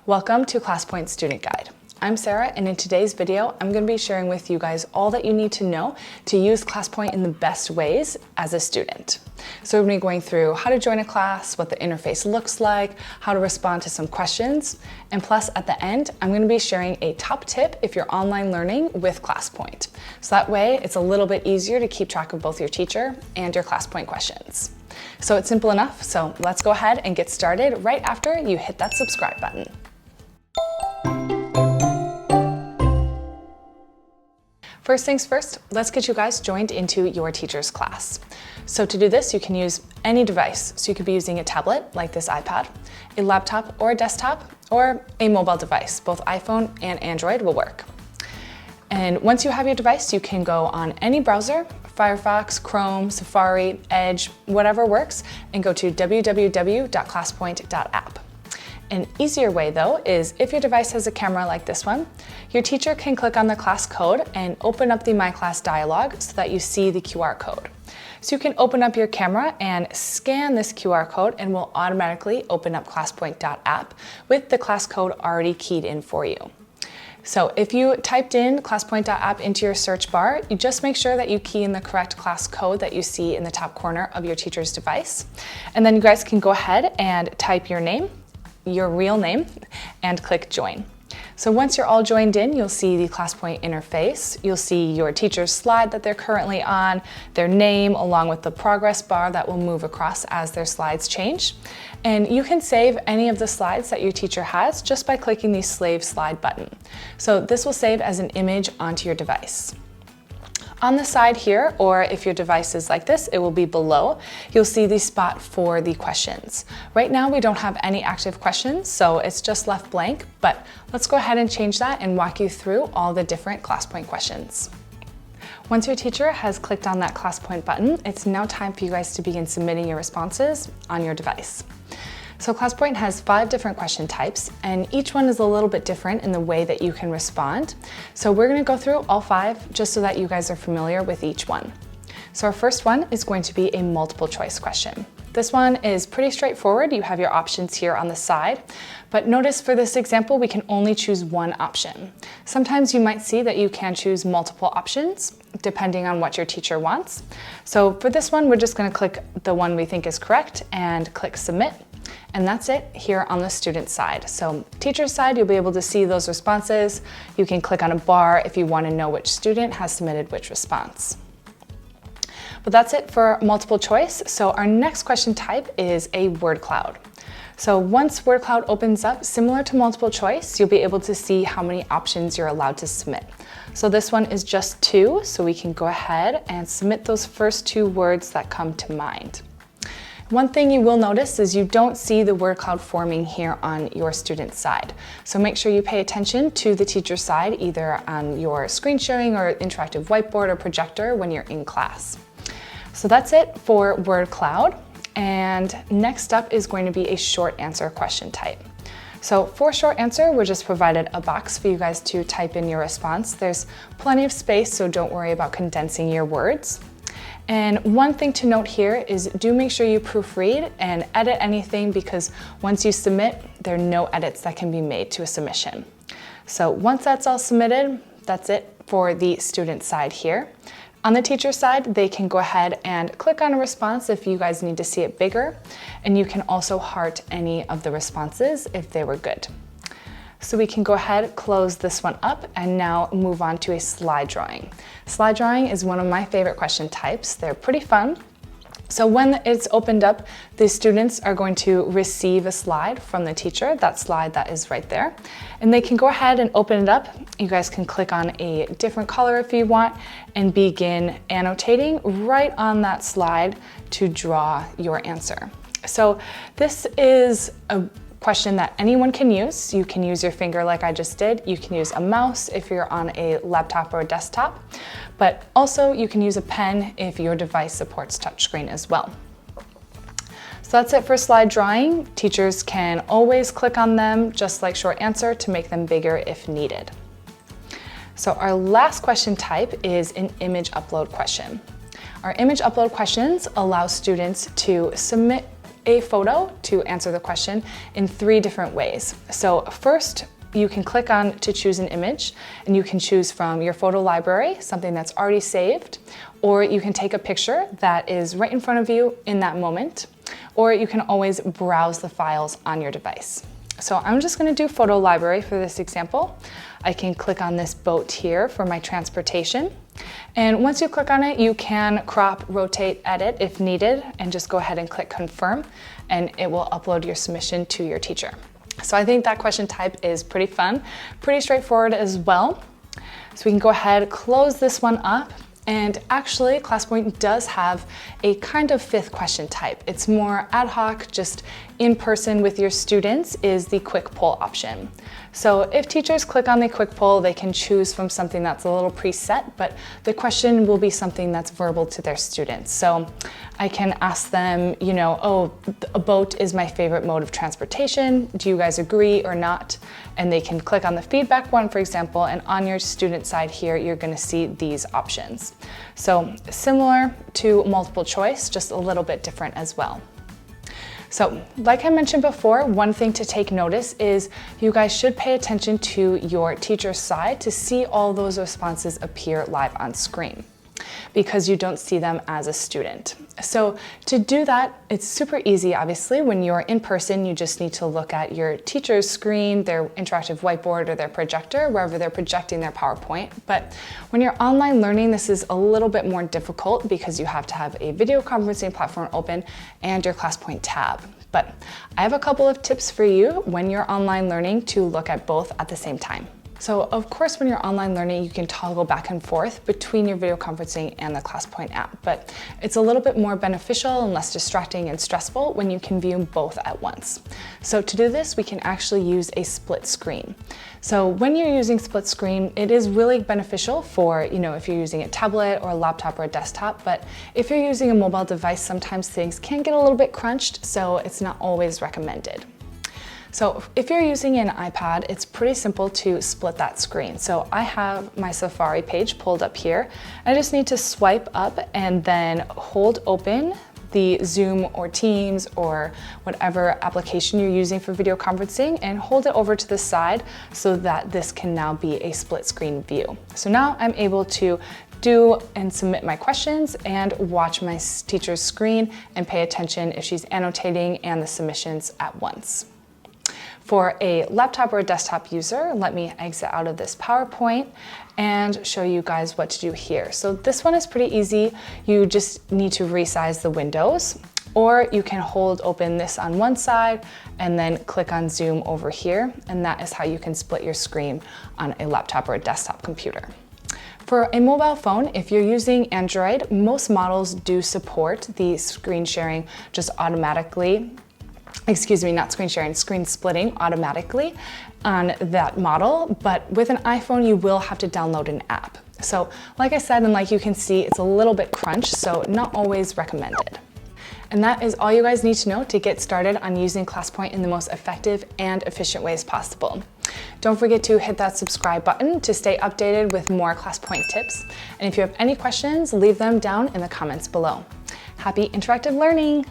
Welcome to ClassPoint Student Guide. I'm Sarah, and in today's video, I'm going to be sharing with you guys all that you need to know to use ClassPoint in the best ways as a student. So we're going to be going through how to join a class, what the interface looks like, how to respond to some questions, and plus at the end, I'm going to be sharing a top tip if you're online learning with ClassPoint. So that way, it's a little bit easier to keep track of both your teacher and your ClassPoint questions. So it's simple enough, so let's go ahead and get started right after you hit that subscribe button. First things first, let's get you guys joined into your teacher's class. So to do this, you can use any device. So you could be using a tablet like this iPad, a laptop or a desktop, or a mobile device. Both iPhone and Android will work. And once you have your device, you can go on any browser, Firefox, Chrome, Safari, Edge, whatever works, and go to www.classpoint.app. An easier way though is if your device has a camera like this one, your teacher can click on the class code and open up the My Class dialog so that you see the QR code. So you can open up your camera and scan this QR code and will automatically open up classpoint.app with the class code already keyed in for you. So if you typed in classpoint.app into your search bar, you just make sure that you key in the correct class code that you see in the top corner of your teacher's device. And then you guys can go ahead and type your name, your real name, and click join. So once you're all joined in, you'll see the ClassPoint interface. You'll see your teacher's slide that they're currently on, their name, along with the progress bar that will move across as their slides change. And you can save any of the slides that your teacher has just by clicking the Save Slide button. So this will save as an image onto your device. On the side here, or if your device is like this, it will be below, you'll see the spot for the questions. Right now we don't have any active questions, so it's just left blank, but let's go ahead and change that and walk you through all the different ClassPoint questions. Once your teacher has clicked on that ClassPoint button, it's now time for you guys to begin submitting your responses on your device. So ClassPoint has 5 different question types, and each one is a little bit different in the way that you can respond. So we're gonna go through all 5 just so that you guys are familiar with each one. So our first one is going to be a multiple choice question. This one is pretty straightforward. You have your options here on the side, but notice for this example, we can only choose one option. Sometimes you might see that you can choose multiple options depending on what your teacher wants. So for this one, we're just gonna click the one we think is correct and click submit. And that's it here on the student side. So teacher's side, you'll be able to see those responses. You can click on a bar if you want to know which student has submitted which response. But that's it for multiple choice. So our next question type is a word cloud. So once word cloud opens up, similar to multiple choice, you'll be able to see how many options you're allowed to submit. So this one is just 2, so we can go ahead and submit those first 2 words that come to mind. One thing you will notice is you don't see the word cloud forming here on your student side. So make sure you pay attention to the teacher side, either on your screen sharing or interactive whiteboard or projector when you're in class. So that's it for word cloud. And next up is going to be a short answer question type. So for short answer, we're just provided a box for you guys to type in your response. There's plenty of space, so don't worry about condensing your words. And one thing to note here is do make sure you proofread and edit anything, because once you submit, there are no edits that can be made to a submission. So once that's all submitted, that's it for the student side here. On the teacher side, they can go ahead and click on a response if you guys need to see it bigger, and you can also heart any of the responses if they were good. So we can go ahead, close this one up, and now move on to a slide drawing. Slide drawing is one of my favorite question types. They're pretty fun. So when it's opened up, the students are going to receive a slide from the teacher, that slide that is right there. And they can go ahead and open it up. You guys can click on a different color if you want and begin annotating right on that slide to draw your answer. So this is a question that anyone can use. You can use your finger like I just did. You can use a mouse if you're on a laptop or a desktop, but also you can use a pen if your device supports touchscreen as well. So that's it for slide drawing. Teachers can always click on them, just like short answer, to make them bigger if needed. So our last question type is an image upload question. Our image upload questions allow students to submit a photo to answer the question in 3 different ways. So first, you can click on to choose an image, and you can choose from your photo library, something that's already saved, or you can take a picture that is right in front of you in that moment, or you can always browse the files on your device. So I'm just going to do photo library for this example. I can click on this boat here for my transportation. And once you click on it, you can crop, rotate, edit if needed, and just go ahead and click confirm, and it will upload your submission to your teacher. So I think that question type is pretty fun, pretty straightforward as well. So we can go ahead, close this one up. And actually, ClassPoint does have a kind of 5th question type. It's more ad hoc, just in person with your students is the quick poll option. So if teachers click on the quick poll, they can choose from something that's a little preset, but the question will be something that's verbal to their students. So I can ask them, you know, oh, a boat is my favorite mode of transportation. Do you guys agree or not? And they can click on the feedback one, for example, and on your student side here, you're going to see these options. So similar to multiple choice, just a little bit different as well. So like I mentioned before, one thing to take notice is you guys should pay attention to your teacher's side to see all those responses appear live on screen, because you don't see them as a student. So to do that, it's super easy, obviously. When you're in person, you just need to look at your teacher's screen, their interactive whiteboard, or their projector, wherever they're projecting their PowerPoint. But when you're online learning, this is a little bit more difficult because you have to have a video conferencing platform open and your ClassPoint tab. But I have a couple of tips for you when you're online learning to look at both at the same time. So of course, when you're online learning, you can toggle back and forth between your video conferencing and the ClassPoint app, but it's a little bit more beneficial and less distracting and stressful when you can view both at once. So to do this, we can actually use a split screen. So when you're using split screen, it is really beneficial for, you know, if you're using a tablet or a laptop or a desktop, but if you're using a mobile device, sometimes things can get a little bit crunched, so it's not always recommended. So if you're using an iPad, it's pretty simple to split that screen. So I have my Safari page pulled up here. I just need to swipe up and then hold open the Zoom or Teams or whatever application you're using for video conferencing and hold it over to the side so that this can now be a split screen view. So now I'm able to do and submit my questions and watch my teacher's screen and pay attention if she's annotating and the submissions at once. For a laptop or a desktop user, let me exit out of this PowerPoint and show you guys what to do here. So this one is pretty easy. You just need to resize the windows, or you can hold open this on one side and then click on Zoom over here, and that is how you can split your screen on a laptop or a desktop computer. For a mobile phone, if you're using Android, most models do support the screen sharing just automatically. Excuse me, not screen sharing, screen splitting automatically on that model, but with an iPhone, you will have to download an app. So like I said, and like you can see, it's a little bit crunched, so not always recommended. And that is all you guys need to know to get started on using ClassPoint in the most effective and efficient ways possible. Don't forget to hit that subscribe button to stay updated with more ClassPoint tips. And if you have any questions, leave them down in the comments below. Happy interactive learning!